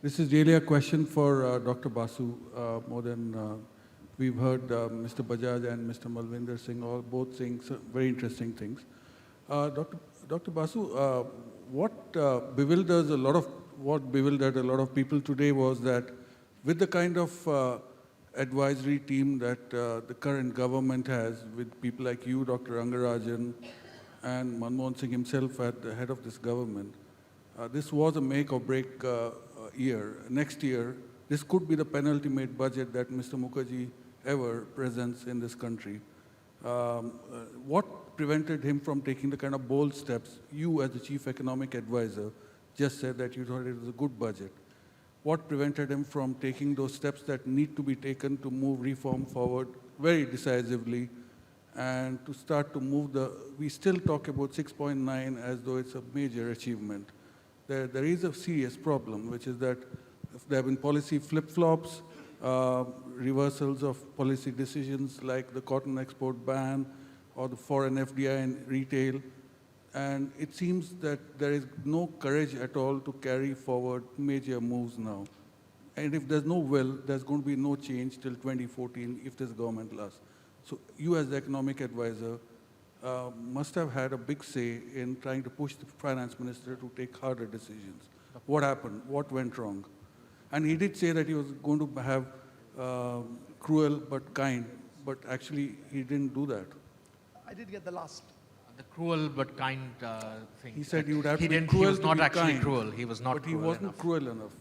This is really a question for Dr. Basu. More than we've heard Mr. Bajaj and Mr. Malvinder both saying very interesting things. Dr. Basu, what bewildered a lot of people today was that with the kind of advisory team that the current government has, with people like you, Dr. Rangarajan, and Manmohan Singh himself at the head of this government, this was a make or break year. Next year, this could be the penultimate budget that Mr. Mukherjee ever presents in this country. What prevented him from taking the kind of bold steps? You, as the chief economic advisor, just said that you thought it was a good budget. What prevented him from taking those steps that need to be taken to move reform forward very decisively and to start to move we still talk about 6.9 as though it's a major achievement. There is a serious problem, which is that there have been policy flip-flops, reversals of policy decisions like the cotton export ban or the foreign FDI in retail. And it seems that there is no courage at all to carry forward major moves now. And if there's no will, there's going to be no change till 2014 if this government lasts. So you as the economic advisor must have had a big say in trying to push the finance minister to take harder decisions. What happened? What went wrong? And he did say that he was going to have cruel but kind, but actually he didn't do that. I did get the last. The cruel but kind thing. He said he would have to be He cruel. was not to be actually kind, cruel. He was not but cruel he wasn't enough. cruel enough.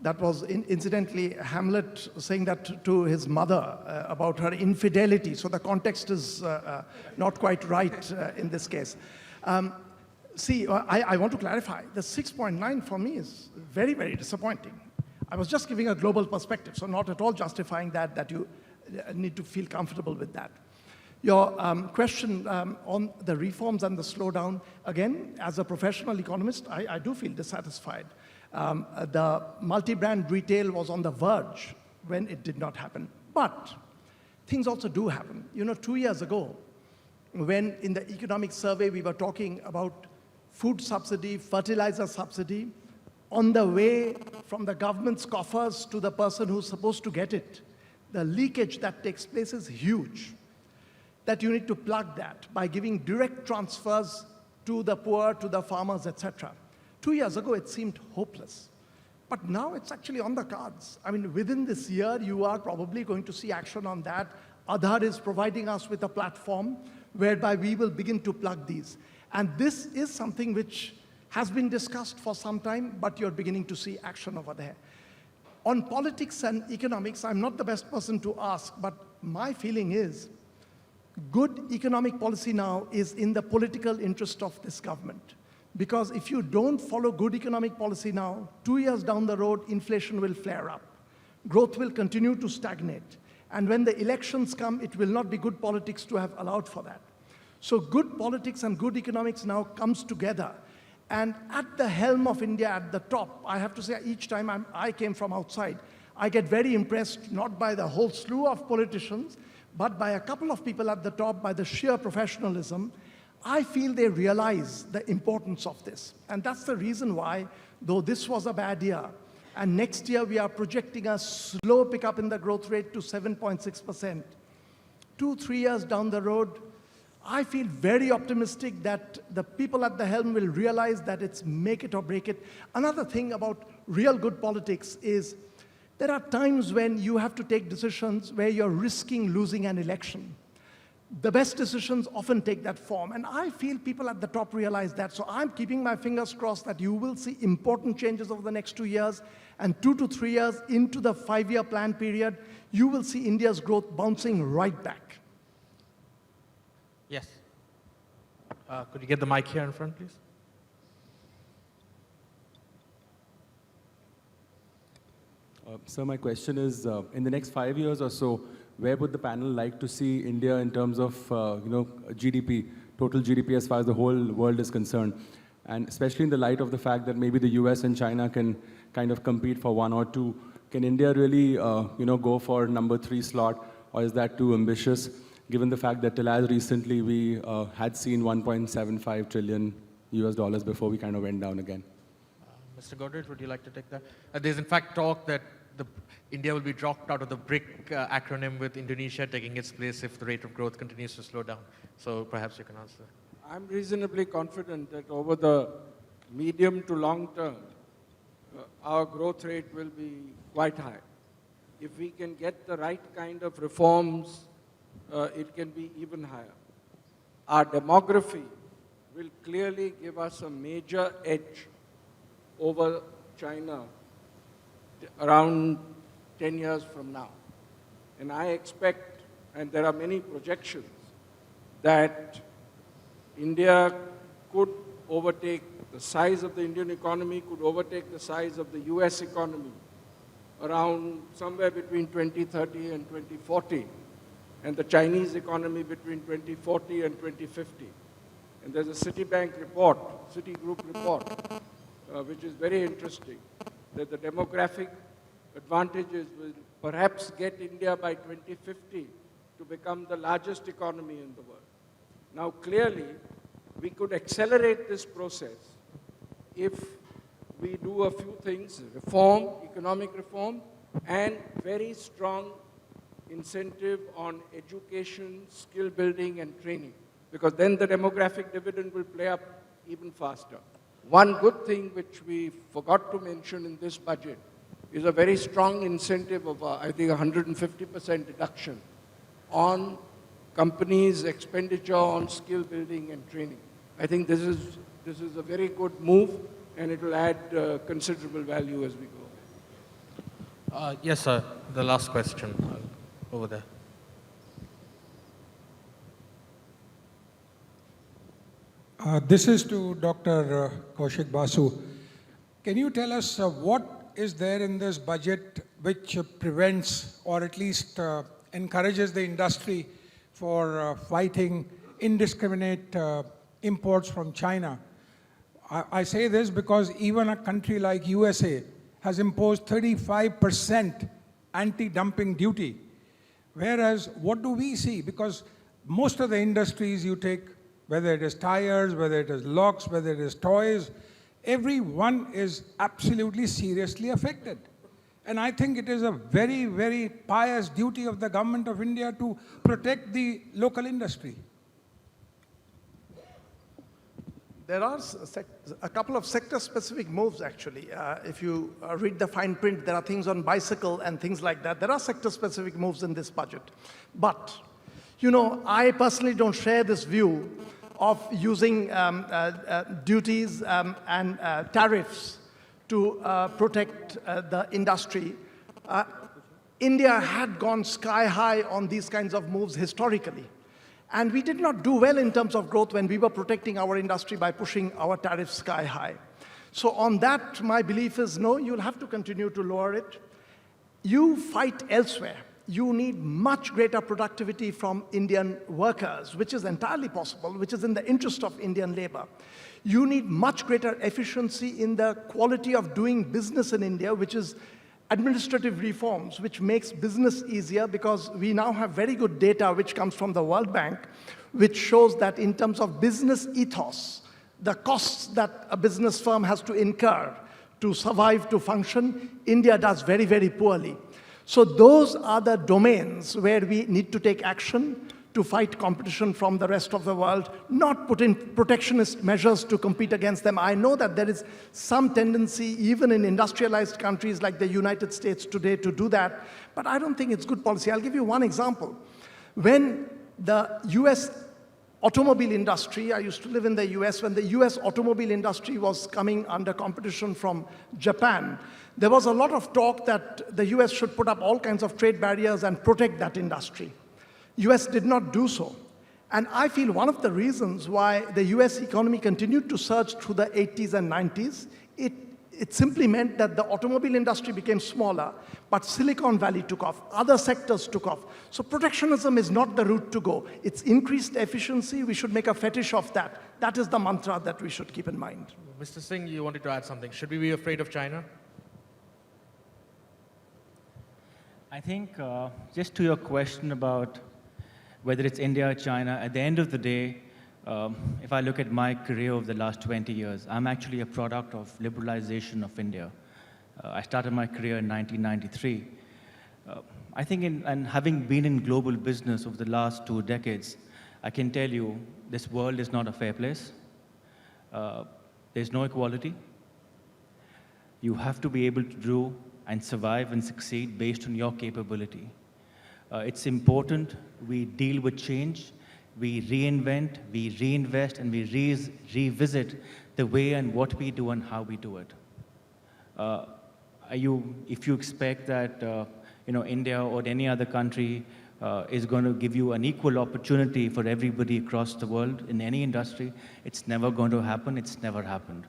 That was incidentally Hamlet saying that to his mother about her infidelity. So the context is not quite right in this case. See, I want to clarify. The 6.9 for me is very, very disappointing. I was just giving a global perspective, so not at all justifying that you need to feel comfortable with that. Your question on the reforms and the slowdown, again, as a professional economist, I do feel dissatisfied. The multi-brand retail was on the verge when it did not happen. But things also do happen. 2 years ago, when in the economic survey we were talking about food subsidy, fertilizer subsidy, on the way from the government's coffers to the person who's supposed to get it, the leakage that takes place is huge. That you need to plug that by giving direct transfers to the poor, to the farmers, etc. 2 years ago, it seemed hopeless. But now it's actually on the cards. I mean, within this year, you are probably going to see action on that. Aadhaar is providing us with a platform whereby we will begin to plug these. And this is something which has been discussed for some time, but you're beginning to see action over there. On politics and economics, I'm not the best person to ask, but my feeling is good economic policy now is in the political interest of this government. Because if you don't follow good economic policy now, 2 years down the road, inflation will flare up. Growth will continue to stagnate. And when the elections come, it will not be good politics to have allowed for that. So good politics and good economics now comes together. And at the helm of India, at the top, I have to say each time I came from outside, I get very impressed not by the whole slew of politicians, but by a couple of people at the top, by the sheer professionalism. I feel they realize the importance of this. And that's the reason why, though this was a bad year, and next year we are projecting a slow pickup in the growth rate to 7.6%. 2-3 years down the road, I feel very optimistic that the people at the helm will realize that it's make it or break it. Another thing about real good politics is there are times when you have to take decisions where you're risking losing an election. The best decisions often take that form, and I feel people at the top realize that. So I'm keeping my fingers crossed that you will see important changes over the next 2 years, and 2 to 3 years into the 5-year plan period, you will see India's growth bouncing right back. Yes. Could you get the mic here in front, please? So my question is, in the next 5 years or so, where would the panel like to see India in terms of GDP, total GDP as far as the whole world is concerned? And especially in the light of the fact that maybe the US and China can kind of compete for 1 or 2, can India really go for number 3 slot, or is that too ambitious, given the fact that till as recently we had seen $1.75 trillion before we kind of went down again? Mr. Godrej, would you like to take that? There's in fact talk that India will be dropped out of the BRIC acronym, with Indonesia taking its place if the rate of growth continues to slow down. So perhaps you can answer. I'm reasonably confident that over the medium to long term, our growth rate will be quite high. If we can get the right kind of reforms, it can be even higher. Our demography will clearly give us a major edge over China around 10 years from now. And I expect, and there are many projections, that India could overtake, the size of the Indian economy could overtake the size of the US economy around somewhere between 2030 and 2040, and the Chinese economy between 2040 and 2050. And there's a Citigroup report, which is very interesting, that the demographic advantages will perhaps get India by 2050 to become the largest economy in the world. Now, clearly, we could accelerate this process if we do a few things: reform, economic reform, and very strong incentive on education, skill building, and training, because then the demographic dividend will play up even faster. One good thing which we forgot to mention in this budget is a very strong incentive of, I think, 150% deduction on companies' expenditure on skill building and training. I think this is a very good move, and it will add considerable value as we go. Yes, sir. The last question over there. This is to Dr. Kaushik Basu. Can you tell us what is there in this budget which prevents, or at least encourages the industry for fighting indiscriminate imports from China? I say this because even a country like USA has imposed 35% anti-dumping duty. Whereas, what do we see? Because most of the industries you take, whether it is tires, whether it is locks, whether it is toys, everyone is absolutely seriously affected. And I think it is a very, very pious duty of the government of India to protect the local industry. There are a couple of sector-specific moves, actually. If you read the fine print, there are things on bicycle and things like that. There are sector-specific moves in this budget. But, you know, I personally don't share this view of using duties and tariffs to protect the industry. India had gone sky high on these kinds of moves historically. And we did not do well in terms of growth when we were protecting our industry by pushing our tariffs sky high. So on that, my belief is, no, you'll have to continue to lower it. You fight elsewhere. You need much greater productivity from Indian workers, which is entirely possible, which is in the interest of Indian labor. You need much greater efficiency in the quality of doing business in India, which is administrative reforms, which makes business easier, because we now have very good data which comes from the World Bank, which shows that in terms of business ethos, the costs that a business firm has to incur to survive, to function, India does very, very poorly. So those are the domains where we need to take action to fight competition from the rest of the world, not put in protectionist measures to compete against them. I know that there is some tendency, even in industrialized countries like the United States today, to do that, but I don't think it's good policy. I'll give you one example. When the US automobile industry, I used to live in the US, when the US automobile industry was coming under competition from Japan, there was a lot of talk that the US should put up all kinds of trade barriers and protect that industry. US did not do so. And I feel one of the reasons why the US economy continued to surge through the 80s and 90s, it simply meant that the automobile industry became smaller, but Silicon Valley took off, other sectors took off. So protectionism is not the route to go. It's increased efficiency. We should make a fetish of that. That is the mantra that we should keep in mind. Mr. Singh, you wanted to add something. Should we be afraid of China? I think just to your question about whether it's India or China, at the end of the day, if I look at my career over the last 20 years, I'm actually a product of liberalization of India. I started my career in 1993. I think, and having been in global business over the last 2 decades, I can tell you this world is not a fair place. There's no equality. You have to be able to do and survive and succeed based on your capability. It's important we deal with change, we reinvent, we reinvest, and we revisit the way and what we do and how we do it. If you expect that India or any other country is going to give you an equal opportunity for everybody across the world in any industry, it's never going to happen. It's never happened.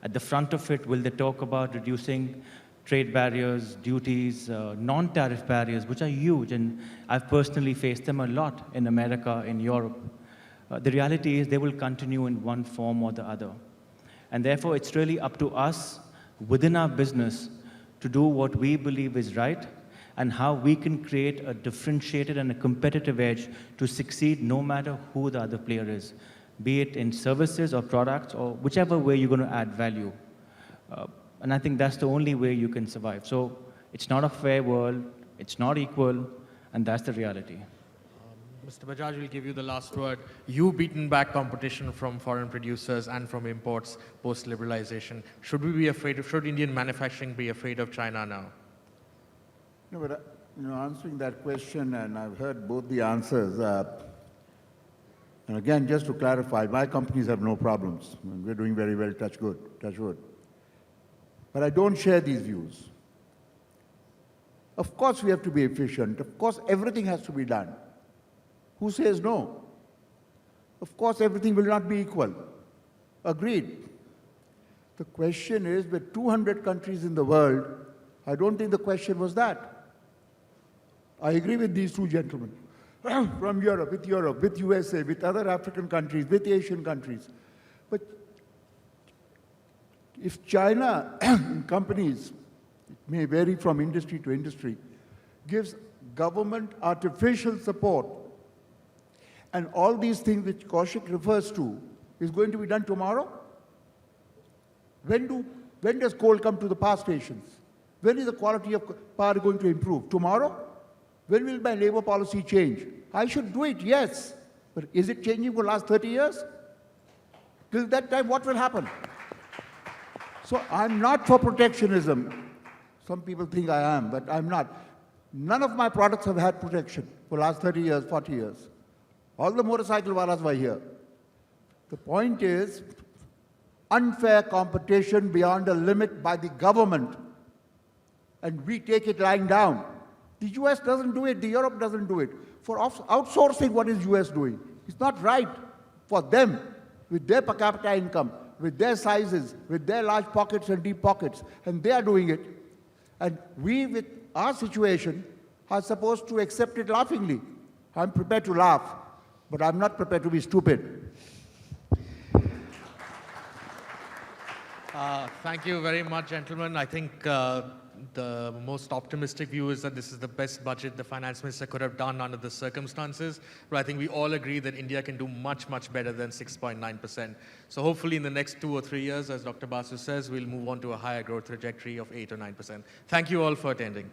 At the front of it, will they talk about reducing trade barriers, duties, non-tariff barriers, which are huge, and I've personally faced them a lot in America, in Europe. The reality is they will continue in one form or the other. And therefore, it's really up to us within our business to do what we believe is right and how we can create a differentiated and a competitive edge to succeed no matter who the other player is, be it in services or products or whichever way you're going to add value. And I think that's the only way you can survive. So it's not a fair world, it's not equal, and that's the reality. Mr. Bajaj will give you the last word. You've beaten back competition from foreign producers and from imports post-liberalization. Should we be afraid should Indian manufacturing be afraid of China now? No, but answering that question, and I've heard both the answers. And again, just to clarify, my companies have no problems. We're doing very well, touch wood. But I don't share these views. Of course we have to be efficient. Of course everything has to be done. Who says no? Of course everything will not be equal. Agreed. The question is, with 200 countries in the world, I don't think the question was that. I agree with these two gentlemen. From Europe, with USA, with other African countries, with Asian countries. But if China, in companies, it may vary from industry to industry, gives government artificial support, and all these things which Kaushik refers to is going to be done tomorrow? When does coal come to the power stations? When is the quality of power going to improve? Tomorrow? When will my labor policy change? I should do it, yes. But is it changing for the last 30 years? Till that time, what will happen? So I'm not for protectionism. Some people think I am, but I'm not. None of my products have had protection for the last 30 years, 40 years. All the motorcycle walas were here. The point is, unfair competition beyond a limit by the government, and we take it lying down. The US doesn't do it, the Europe doesn't do it. For outsourcing, what is US doing? It's not right for them, with their per capita income, with their sizes, with their large pockets and deep pockets, and they are doing it. And we, with our situation, are supposed to accept it laughingly. I'm prepared to laugh, but I'm not prepared to be stupid. Thank you very much, gentlemen. I think the most optimistic view is that this is the best budget the finance minister could have done under the circumstances. But I think we all agree that India can do much, much better than 6.9%. So hopefully in the next 2 or 3 years, as Dr. Basu says, we'll move on to a higher growth trajectory of 8 or 9%. Thank you all for attending.